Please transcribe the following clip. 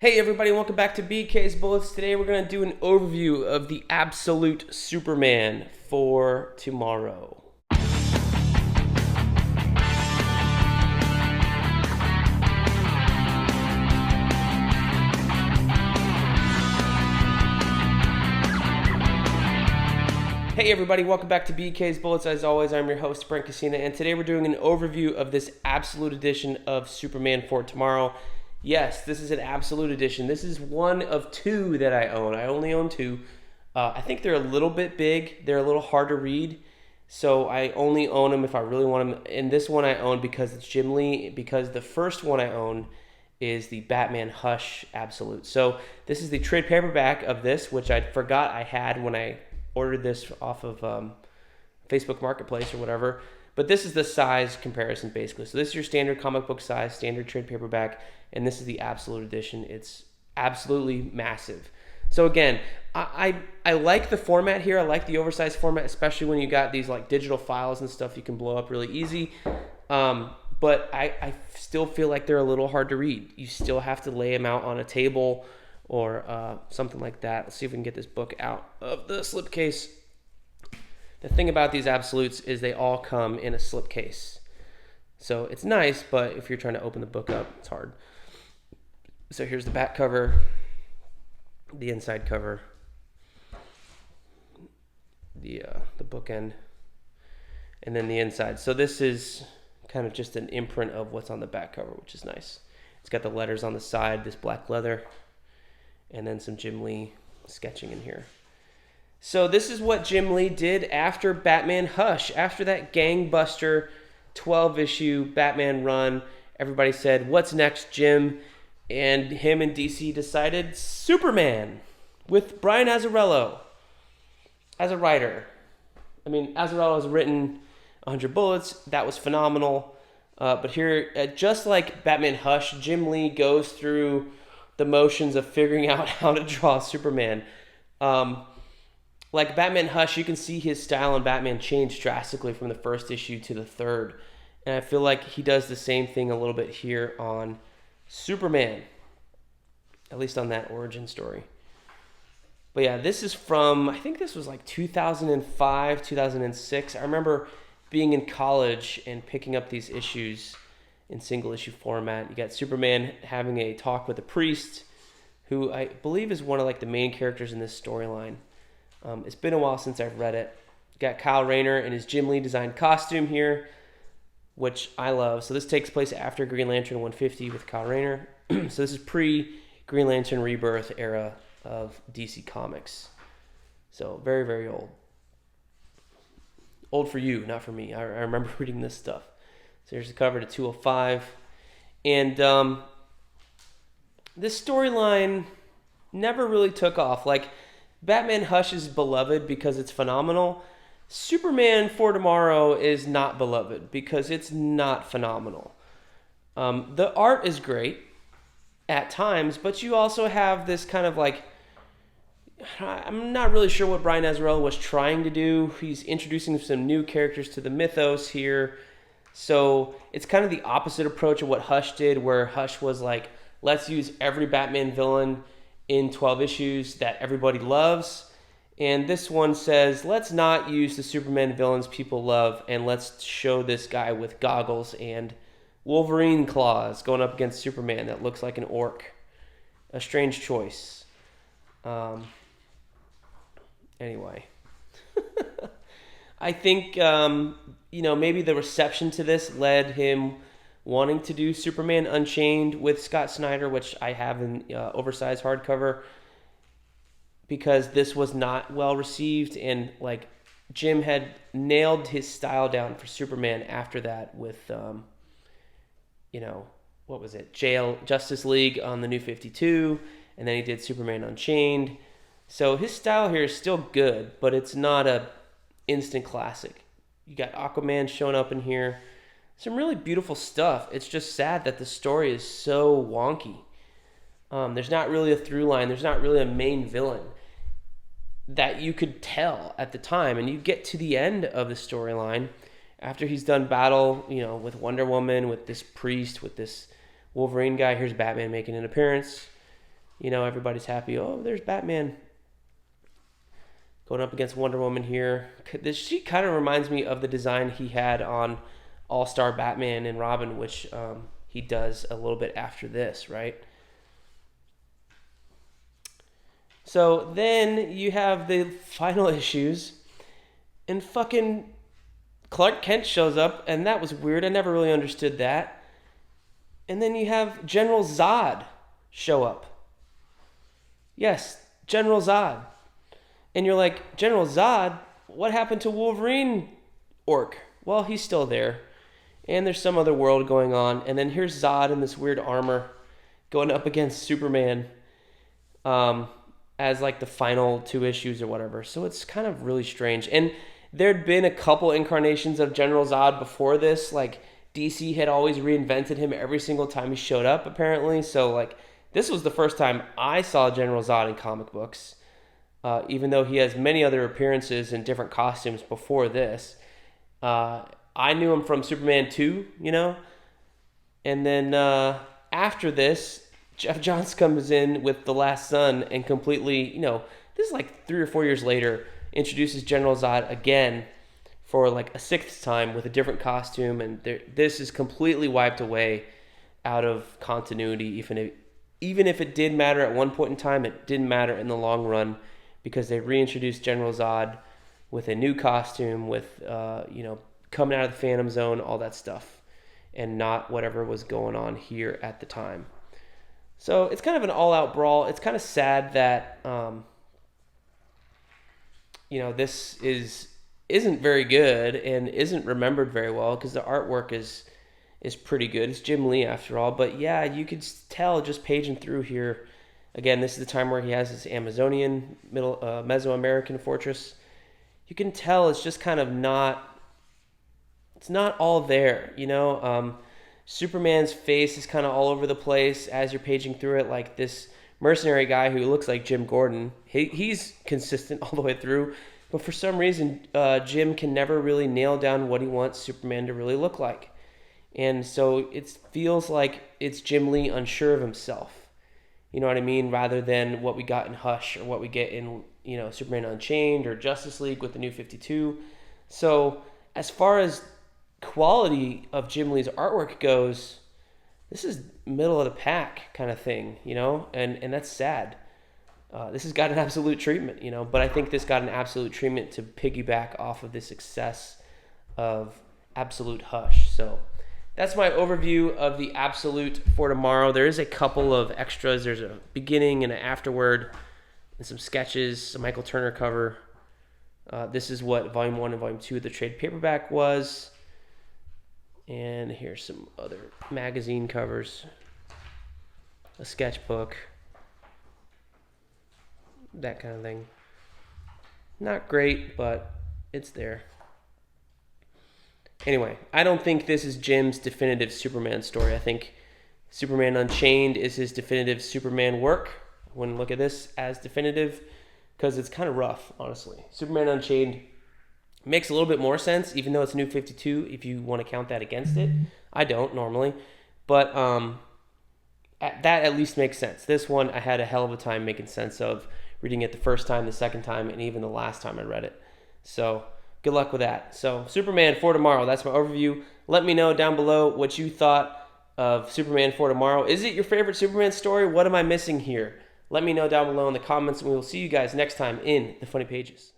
Hey everybody, welcome back to BK's Bullets. Today we're going to do an overview of the Absolute Superman for tomorrow. Hey everybody, welcome back to BK's Bullets. As always, I'm your host, Brent, and today we're doing an overview of this Absolute Edition of Superman for tomorrow. Yes, this is an Absolute Edition. This is one of two that I own. I only own two. I think they're a little bit big. They're a little hard to read. So I only own them if I really want them. And this one I own because it's Jim Lee, because the first one I own is the Batman Hush Absolute. So this is the trade paperback of this, which I forgot I had when I ordered this off of Facebook Marketplace or whatever. But this is the size comparison, basically. So this is your standard comic book size, standard trade paperback, and this is the Absolute Edition. It's absolutely massive. So again, I like the format here. I like the oversized format, especially when you got these like digital files and stuff you can blow up really easy. But I still feel like they're a little hard to read. You still have to lay them out on a table or something like that. Let's see if we can get this book out of the slipcase. The thing about these Absolutes is they all come in a slipcase. So it's nice, but if you're trying to open the book up, it's hard. So here's the back cover, the inside cover, the bookend, and then the inside. So this is kind of just an imprint of what's on the back cover, which is nice. It's got the letters on the side, this black leather, and then some Jim Lee sketching in here. So this is what Jim Lee did after Batman Hush, after that gangbuster 12-issue Batman run. Everybody said, "What's next, Jim?" And him and DC decided Superman with Brian Azzarello as a writer. I mean, Azzarello has written 100 Bullets. That was phenomenal. But here, just like Batman Hush, Jim Lee goes through the motions of figuring out how to draw Superman. Like Batman Hush, you can see his style in Batman change drastically from the first issue to the third. And I feel like he does the same thing a little bit here on Superman, at least on that origin story. But yeah, this is from, I think this was like 2005, 2006. I remember being in college and picking up these issues in single issue format. You got Superman having a talk with a priest, who I believe is one of like the main characters in this storyline. It's been a while since I've read it. You got Kyle Rayner in his Jim Lee designed costume here, which I love. So this takes place after Green Lantern 150 with Kyle Rayner. So this is pre-Green Lantern Rebirth era of DC Comics. So very, very old. Old for you, not for me. I remember reading this stuff. So here's the cover to 205. And this storyline never really took off. Like, Batman Hush is beloved because it's phenomenal. Superman for Tomorrow is not beloved because it's not phenomenal. The art is great at times, but you also have this kind of like, I'm not really sure what Brian Azzarello was trying to do. He's introducing some new characters to the mythos here. So it's kind of the opposite approach of what Hush did, where Hush was like, let's use every Batman villain in 12 issues that everybody loves. And this one says, let's not use the Superman villains people love, and let's show this guy with goggles and Wolverine claws going up against Superman that looks like an orc. A strange choice. Anyway. I think, maybe the reception to this led him wanting to do Superman Unchained with Scott Snyder, which I have in oversized hardcover, because this was not well received, and like Jim had nailed his style down for Superman after that with, what was it? Justice League on the New 52, and then he did Superman Unchained. So his style here is still good, but it's not a instant classic. You got Aquaman showing up in here. Some really beautiful stuff. It's just sad that the story is so wonky. There's not really a through line. There's not really a main villain that you could tell at the time. And you get to the end of the storyline after he's done battle, with Wonder Woman, with this priest, with this Wolverine guy. Here's Batman making an appearance. everybody's happy. Oh, there's Batman going up against Wonder Woman here. She kind of reminds me of the design he had on All-Star Batman and Robin, which he does a little bit after this, right? So then you have the final issues, and fucking Clark Kent shows up, and that was weird. I never really understood that. And then you have General Zod show up. Yes, General Zod. And you're like, General Zod? What happened to Wolverine orc? Well, he's still there. And there's some other world going on. And then here's Zod in this weird armor going up against Superman as like the final 2 issues or whatever. So it's kind of really strange. And there'd been a couple incarnations of General Zod before this. Like, DC had always reinvented him every single time he showed up, apparently. So, like, this was the first time I saw General Zod in comic books, even though he has many other appearances in different costumes before this. I knew him from Superman 2, And then after this, Jeff Johns comes in with The Last Son and completely, this is like 3 or 4 years later, introduces General Zod again for like a 6th time with a different costume, and this is completely wiped away out of continuity. Even if it did matter at one point in time, it didn't matter in the long run because they reintroduced General Zod with a new costume, with coming out of the Phantom Zone, all that stuff, and not whatever was going on here at the time. So it's kind of an all-out brawl. It's kind of sad that this isn't very good and isn't remembered very well because the artwork is pretty good. It's Jim Lee after all, but yeah, you could tell just paging through here. Again, this is the time where he has his Amazonian Mesoamerican fortress. You can tell it's just kind of it's not all there, Superman's face is kind of all over the place as you're paging through it. Like this mercenary guy who looks like Jim Gordon, he's consistent all the way through. But for some reason, Jim can never really nail down what he wants Superman to really look like. And so it feels like it's Jim Lee unsure of himself. You know what I mean? Rather than what we got in Hush or what we get in, Superman Unchained or Justice League with the New 52. So as far as quality of Jim Lee's artwork goes, this is middle of the pack kind of thing, and that's sad. This has got an absolute treatment, but I think this got an absolute treatment to piggyback off of the success of Absolute Hush. So that's my overview of the Absolute for tomorrow. There is a couple of extras. There's a beginning and an afterword and some sketches, some Michael Turner cover. This is what Volume 1 and Volume 2 of the trade paperback was. And here's some other magazine covers, a sketchbook, that kind of thing. Not great, but it's there. Anyway, I don't think this is Jim's definitive Superman story. I think Superman Unchained is his definitive Superman work. I wouldn't look at this as definitive because it's kind of rough, honestly. Superman Unchained makes a little bit more sense, even though it's New 52, if you want to count that against it. I don't normally. But that at least makes sense. This one I had a hell of a time making sense of, reading it the first time, the second time, and even the last time I read it. So good luck with that. So Superman for tomorrow, that's my overview. Let me know down below what you thought of Superman for tomorrow. Is it your favorite Superman story? What am I missing here? Let me know down below in the comments, and we will see you guys next time in the Funny Pages.